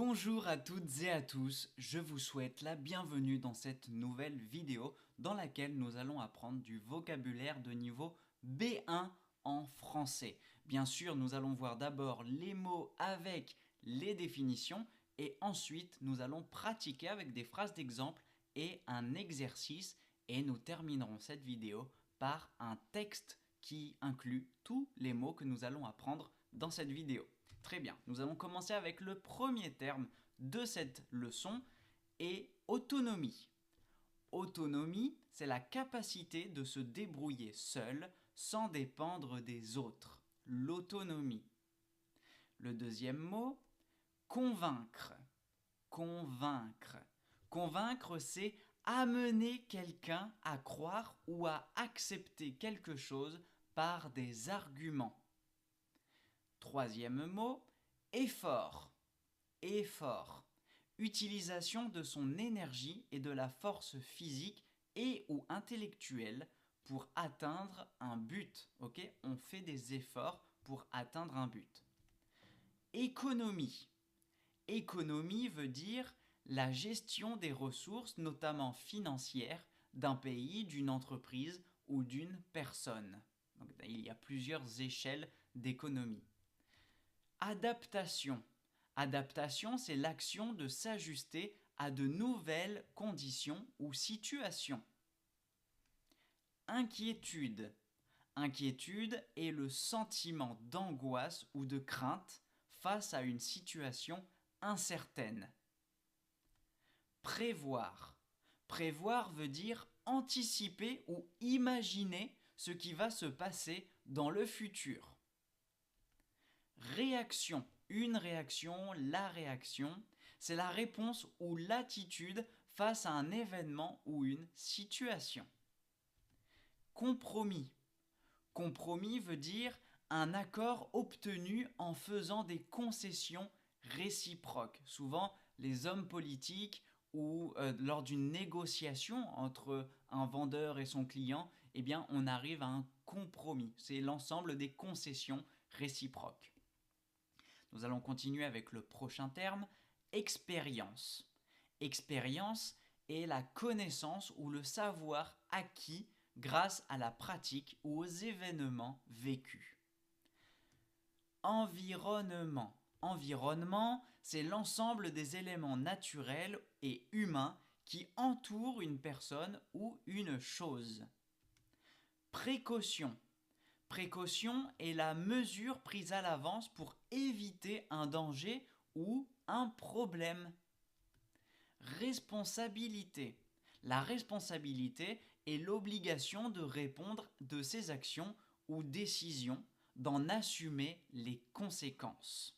Bonjour à toutes et à tous, je vous souhaite la bienvenue dans cette nouvelle vidéo dans laquelle nous allons apprendre du vocabulaire de niveau B1 en français. Bien sûr, nous allons voir d'abord les mots avec les définitions et ensuite nous allons pratiquer avec des phrases d'exemple et un exercice et nous terminerons cette vidéo par un texte qui inclut tous les mots que nous allons apprendre dans cette vidéo. Très bien, nous allons commencer avec le premier terme de cette leçon et autonomie. Autonomie, c'est la capacité de se débrouiller seul sans dépendre des autres. L'autonomie. Le deuxième mot, convaincre. Convaincre. Convaincre, c'est amener quelqu'un à croire ou à accepter quelque chose par des arguments. Troisième mot, effort. Effort. Utilisation de son énergie et de la force physique et ou intellectuelle pour atteindre un but. Okay? On fait des efforts pour atteindre un but. Économie. Économie veut dire la gestion des ressources, notamment financières, d'un pays, d'une entreprise ou d'une personne. Donc, il y a plusieurs échelles d'économie. Adaptation. Adaptation, c'est l'action de s'ajuster à de nouvelles conditions ou situations. Inquiétude. Inquiétude est le sentiment d'angoisse ou de crainte face à une situation incertaine. Prévoir. Prévoir veut dire anticiper ou imaginer ce qui va se passer dans le futur. Réaction. Une réaction, la réaction, c'est la réponse ou l'attitude face à un événement ou une situation. Compromis. Compromis veut dire un accord obtenu en faisant des concessions réciproques. Souvent, les hommes politiques ou lors d'une négociation entre un vendeur et son client, eh bien, on arrive à un compromis. C'est l'ensemble des concessions réciproques. Nous allons continuer avec le prochain terme, expérience. Expérience est la connaissance ou le savoir acquis grâce à la pratique ou aux événements vécus. Environnement. Environnement, c'est l'ensemble des éléments naturels et humains qui entourent une personne ou une chose. Précaution. Précaution est la mesure prise à l'avance pour éviter un danger ou un problème. Responsabilité. La responsabilité est l'obligation de répondre de ses actions ou décisions, d'en assumer les conséquences.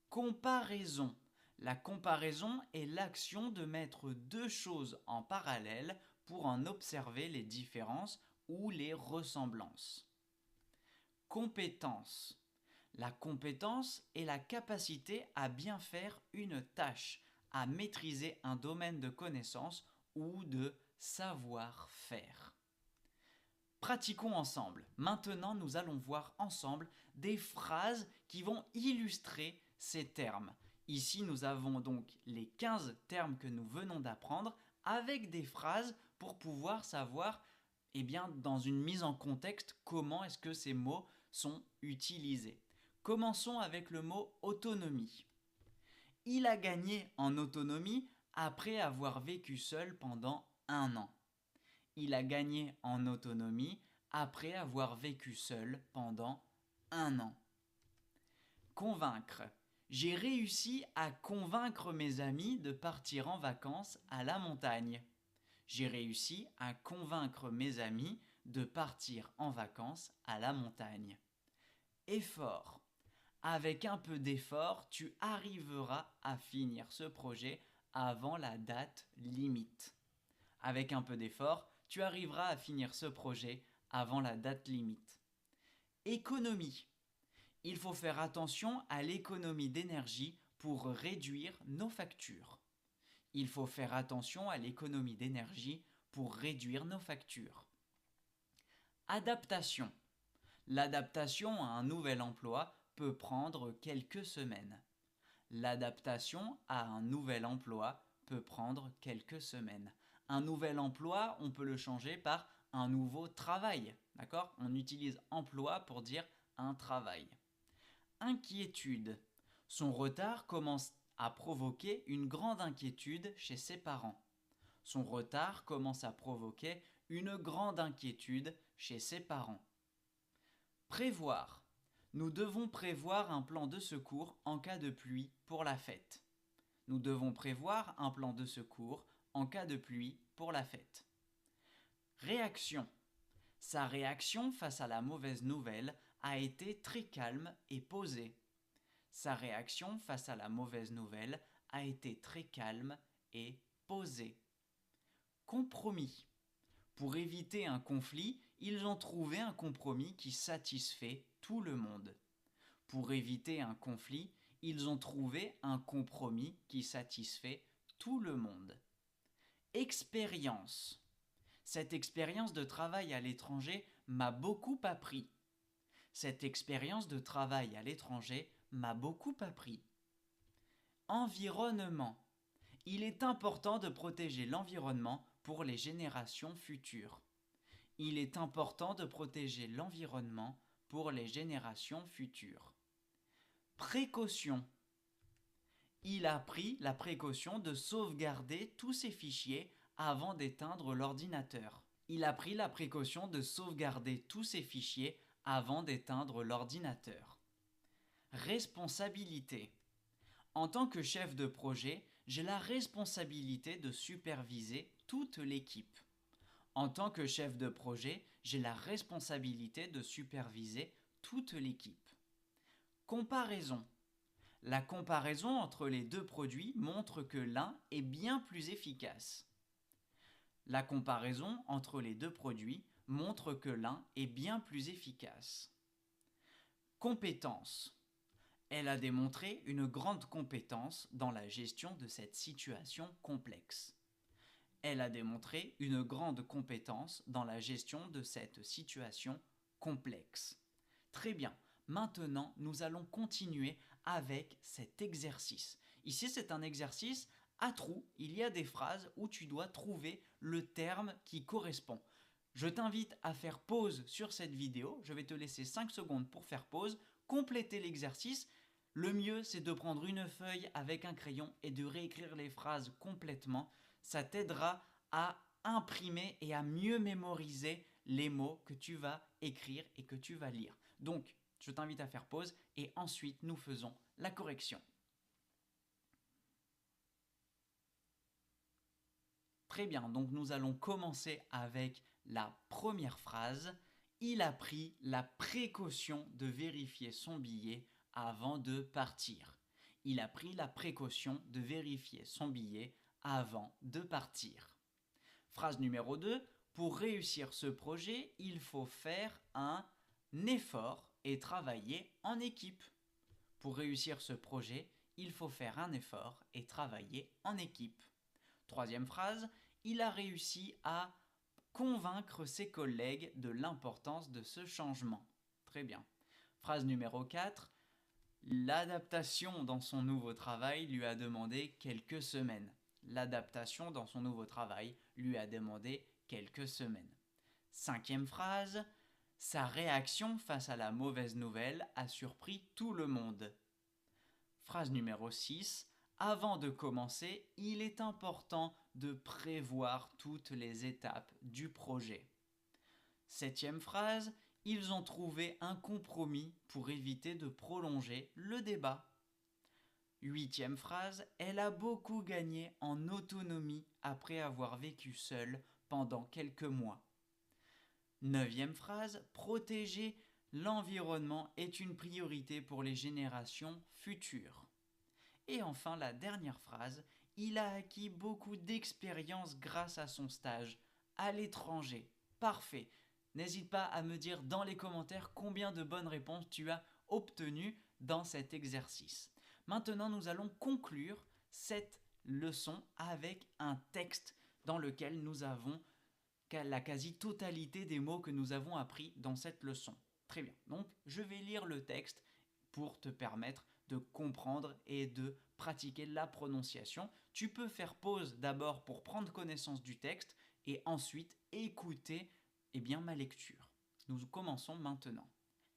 Comparaison. La comparaison est l'action de mettre deux choses en parallèle pour en observer les différences ou les ressemblances. Compétence. La compétence est la capacité à bien faire une tâche, à maîtriser un domaine de connaissance ou de savoir-faire. Pratiquons ensemble. Maintenant, nous allons voir ensemble des phrases qui vont illustrer ces termes. Ici, nous avons donc les 15 termes que nous venons d'apprendre avec des phrases pour pouvoir savoir dans une mise en contexte, comment est-ce que ces mots sont utilisés. Commençons avec le mot autonomie. Il a gagné en autonomie après avoir vécu seul pendant 1 an. Il a gagné en autonomie après avoir vécu seul pendant 1 an. Convaincre. J'ai réussi à convaincre mes amis de partir en vacances à la montagne. J'ai réussi à convaincre mes amis de partir en vacances à la montagne. Effort. Avec un peu d'effort, tu arriveras à finir ce projet avant la date limite. Avec un peu d'effort, tu arriveras à finir ce projet avant la date limite. Économie. Il faut faire attention à l'économie d'énergie pour réduire nos factures. Il faut faire attention à l'économie d'énergie pour réduire nos factures. Adaptation. L'adaptation à un nouvel emploi peut prendre quelques semaines. L'adaptation à un nouvel emploi peut prendre quelques semaines. Un nouvel emploi, on peut le changer par un nouveau travail. D'accord? On utilise emploi pour dire un travail. Inquiétude. Son retard commence à provoquer une grande inquiétude chez ses parents. Son retard commence à provoquer une grande inquiétude chez ses parents. Prévoir. Nous devons prévoir un plan de secours en cas de pluie pour la fête. Nous devons prévoir un plan de secours en cas de pluie pour la fête. Réaction. Sa réaction face à la mauvaise nouvelle a été très calme et posée. Sa réaction face à la mauvaise nouvelle a été très calme et posée. Compromis. Pour éviter un conflit, ils ont trouvé un compromis qui satisfait tout le monde. Pour éviter un conflit, ils ont trouvé un compromis qui satisfait tout le monde. Expérience. Cette expérience de travail à l'étranger m'a beaucoup appris. Cette expérience de travail à l'étranger m'a beaucoup appris. Environnement. Il est important de protéger l'environnement pour les générations futures. Il est important de protéger l'environnement pour les générations futures. Précaution. Il a pris la précaution de sauvegarder tous ses fichiers avant d'éteindre l'ordinateur. Il a pris la précaution de sauvegarder tous ses fichiers avant d'éteindre l'ordinateur. Responsabilité. En tant que chef de projet, j'ai la responsabilité de superviser toute l'équipe. En tant que chef de projet, j'ai la responsabilité de superviser toute l'équipe. Comparaison. La comparaison entre les deux produits montre que l'un est bien plus efficace. La comparaison entre les deux produits montre que l'un est bien plus efficace. Compétence. Elle a démontré une grande compétence dans la gestion de cette situation complexe. Elle a démontré une grande compétence dans la gestion de cette situation complexe. Très bien. Maintenant, nous allons continuer avec cet exercice. Ici, c'est un exercice à trous. Il y a des phrases où tu dois trouver le terme qui correspond. Je t'invite à faire pause sur cette vidéo. Je vais te laisser 5 secondes pour faire pause, compléter l'exercice. Le mieux, c'est de prendre une feuille avec un crayon et de réécrire les phrases complètement. Ça t'aidera à imprimer et à mieux mémoriser les mots que tu vas écrire et que tu vas lire. Donc, je t'invite à faire pause et ensuite nous faisons la correction. Très bien, donc nous allons commencer avec la première phrase. Il a pris la précaution de vérifier son billet avant de partir. Il a pris la précaution de vérifier son billet avant de partir. Phrase numéro 2. Pour réussir ce projet, il faut faire un effort et travailler en équipe. Pour réussir ce projet, il faut faire un effort et travailler en équipe. Troisième phrase, il a réussi à convaincre ses collègues de l'importance de ce changement. Très bien. Phrase numéro 4, l'adaptation dans son nouveau travail lui a demandé quelques semaines. L'adaptation dans son nouveau travail lui a demandé quelques semaines. Cinquième phrase, sa réaction face à la mauvaise nouvelle a surpris tout le monde. Phrase numéro 6, avant de commencer, il est important de prévoir toutes les étapes du projet. Septième phrase, ils ont trouvé un compromis pour éviter de prolonger le débat. Huitième phrase, elle a beaucoup gagné en autonomie après avoir vécu seule pendant quelques mois. Neuvième phrase, protéger l'environnement est une priorité pour les générations futures. Et enfin, la dernière phrase, il a acquis beaucoup d'expérience grâce à son stage à l'étranger. Parfait. N'hésite pas à me dire dans les commentaires combien de bonnes réponses tu as obtenues dans cet exercice. Maintenant, nous allons conclure cette leçon avec un texte dans lequel nous avons la quasi-totalité des mots que nous avons appris dans cette leçon. Très bien. Donc, je vais lire le texte pour te permettre de comprendre et de pratiquer la prononciation. Tu peux faire pause d'abord pour prendre connaissance du texte et ensuite écouter ma lecture. Nous commençons maintenant.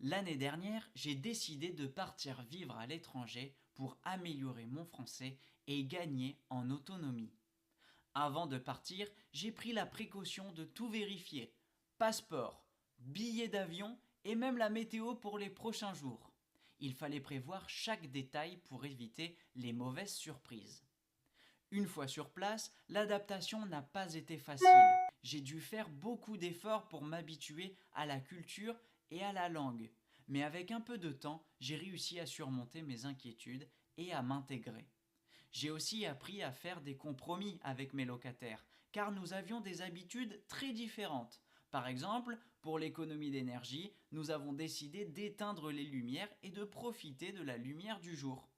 L'année dernière, j'ai décidé de partir vivre à l'étranger pour améliorer mon français et gagner en autonomie. Avant de partir, j'ai pris la précaution de tout vérifier. Passeport, billets d'avion et même la météo pour les prochains jours. Il fallait prévoir chaque détail pour éviter les mauvaises surprises. Une fois sur place, l'adaptation n'a pas été facile. J'ai dû faire beaucoup d'efforts pour m'habituer à la culture et à la langue. Mais avec un peu de temps, j'ai réussi à surmonter mes inquiétudes et à m'intégrer. J'ai aussi appris à faire des compromis avec mes locataires, car nous avions des habitudes très différentes. Par exemple, pour l'économie d'énergie, nous avons décidé d'éteindre les lumières et de profiter de la lumière du jour.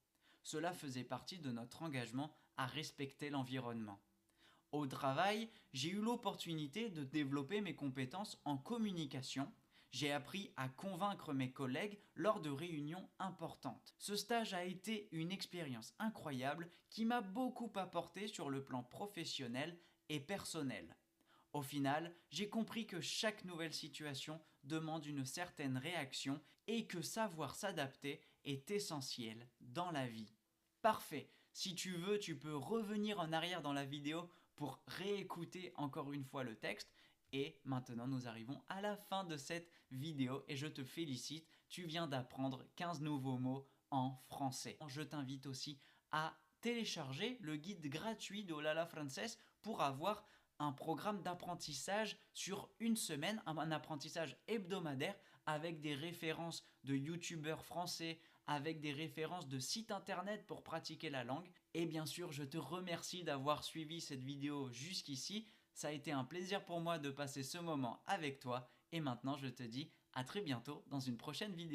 Cela faisait partie de notre engagement à respecter l'environnement. Au travail, j'ai eu l'opportunité de développer mes compétences en communication. J'ai appris à convaincre mes collègues lors de réunions importantes. Ce stage a été une expérience incroyable qui m'a beaucoup apporté sur le plan professionnel et personnel. Au final, j'ai compris que chaque nouvelle situation demande une certaine réaction et que savoir s'adapter est essentiel dans la vie. Parfait. Si tu veux, tu peux revenir en arrière dans la vidéo pour réécouter encore une fois le texte. Et maintenant, nous arrivons à la fin de cette vidéo et je te félicite. Tu viens d'apprendre 15 nouveaux mots en français. Je t'invite aussi à télécharger le guide gratuit de Olala Francés pour avoir un programme d'apprentissage sur une semaine, un apprentissage hebdomadaire avec des références de youtubeurs français, avec des références de sites internet pour pratiquer la langue. Et bien sûr, je te remercie d'avoir suivi cette vidéo jusqu'ici. Ça a été un plaisir pour moi de passer ce moment avec toi. Et maintenant, je te dis à très bientôt dans une prochaine vidéo.